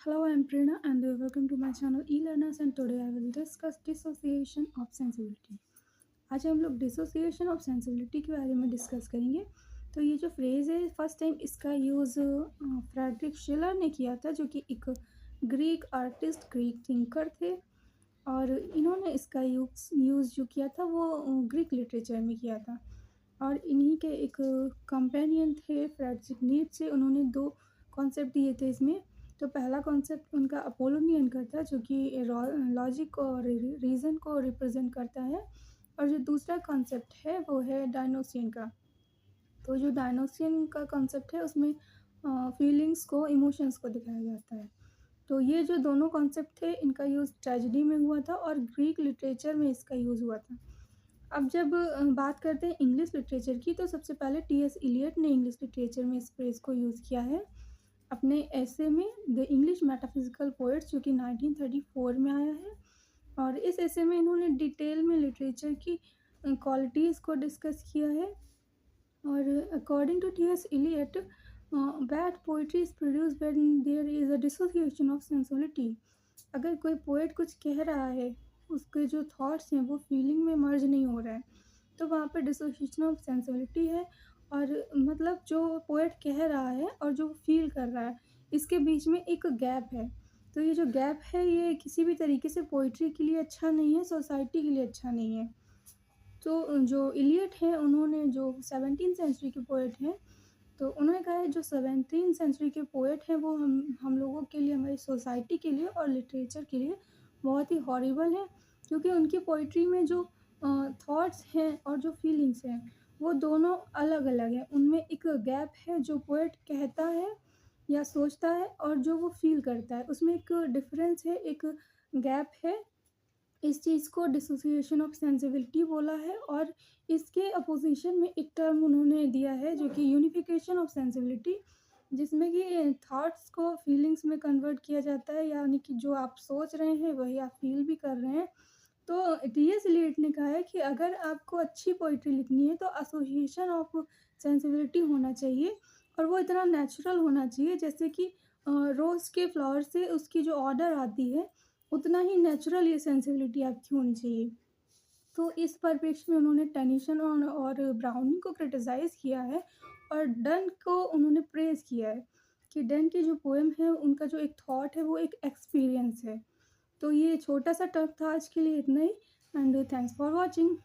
Hello, I'm Prerna and welcome to my channel e-learners and today I will discuss dissociation of sensibility. आज हम लोग dissociation of sensibility के बारे में discuss करेंगे। तो ये जो फ्रेज़ है फर्स्ट टाइम इसका यूज़ फ्रेडरिक शिलर ने किया था, जो कि एक ग्रीक आर्टिस्ट ग्रीक थिंकर थे। और इन्होंने इसका यूज़ जो किया था वो ग्रीक लिटरेचर में किया था। और इन्हीं के एक कंपेनियन थे फ्रेडरिक नीत्शे, उन्होंने दो कॉन्सेप्ट दिए थे इसमें। तो पहला कॉन्सेप्ट उनका अपोलोनियन का था, जो कि लॉजिक और रीज़न को रिप्रेजेंट करता है। और जो दूसरा कॉन्सेप्ट है वो है डायनोसियन का। तो जो डायनोसियन का कॉन्सेप्ट है उसमें फीलिंग्स को, इमोशंस को दिखाया जाता है। तो ये जो दोनों कॉन्सेप्ट थे इनका यूज़ ट्रेजेडी में हुआ था और ग्रीक लिटरेचर में इसका यूज़ हुआ था। अब जब बात करते हैं इंग्लिश लिटरेचर की, तो सबसे पहले टी.एस. इलियट ने इंग्लिश लिटरेचर में इस फ्रेज़ को यूज़ किया है अपने एसे में द इंग्लिश मेटाफिज़िकल पोएट्स, जो कि 1934 में आया है। और इस एसे में इन्होंने डिटेल में लिटरेचर की क्वालिटीज़ को डिस्कस किया है। और according to T S. Eliot, bad poetry is produced when there is a dissociation of sensibility. अगर कोई पोएट कुछ कह रहा है, उसके जो थॉट्स हैं वो फीलिंग में मर्ज नहीं हो रहा है, तो वहाँ पे डिसोसिएशन ऑफ सेंसिबिलिटी है। और मतलब जो पोएट कह रहा है और जो फील कर रहा है, इसके बीच में एक गैप है। तो ये जो गैप है ये किसी भी तरीके से पोइट्री के लिए अच्छा नहीं है, सोसाइटी के लिए अच्छा नहीं है। तो जो इलियट हैं उन्होंने, जो 17th सेंचुरी के पोएट हैं, तो उन्होंने कहा है जो 17th सेंचुरी के पोएट हैं वो हम लोगों के लिए, हमारी सोसाइटी के लिए और लिटरेचर के लिए बहुत ही हॉरिबल है। क्योंकि उनकी पोइट्री में जो थॉट्स हैं और जो फीलिंग्स हैं वो दोनों अलग-अलग हैं। उनमें एक गैप है, जो पोएट कहता है या सोचता है और जो वो फ़ील करता है, उसमें एक डिफ़रेंस है, एक गैप है। इस चीज़ को डिसोसिएशन ऑफ सेंसिबिलिटी बोला है। और इसके अपोज़िशन में एक टर्म उन्होंने दिया है जो कि यूनिफ़िकेशन ऑफ सेंसिबिलिटी, जिसमें कि थॉट्स को फीलिंग्स में कन्वर्ट किया जाता है, यानी कि जो आप सोच रहे हैं वही आप फ़ील भी कर रहे हैं। तो टी.एस. इलियट ने कहा है कि अगर आपको अच्छी पोएट्री लिखनी है तो एसोसिएशन ऑफ सेंसिबिलिटी होना चाहिए, और वो इतना नेचुरल होना चाहिए जैसे कि रोज़ के फ्लावर से उसकी जो ऑर्डर आती है, उतना ही नेचुरल ये सेंसिबिलिटी आपकी होनी चाहिए। तो इस परिप्रेक्ष्य में उन्होंने टेनिसन और ब्राउनिंग को क्रिटिसाइज़ किया है। और डन को उन्होंने प्रेज़ किया है कि डन की जो पोएम है उनका जो एक थॉट है वो एक एक्सपीरियंस है। तो ये छोटा-सा टॉक था आज के लिए, इतना ही। And thanks for watching.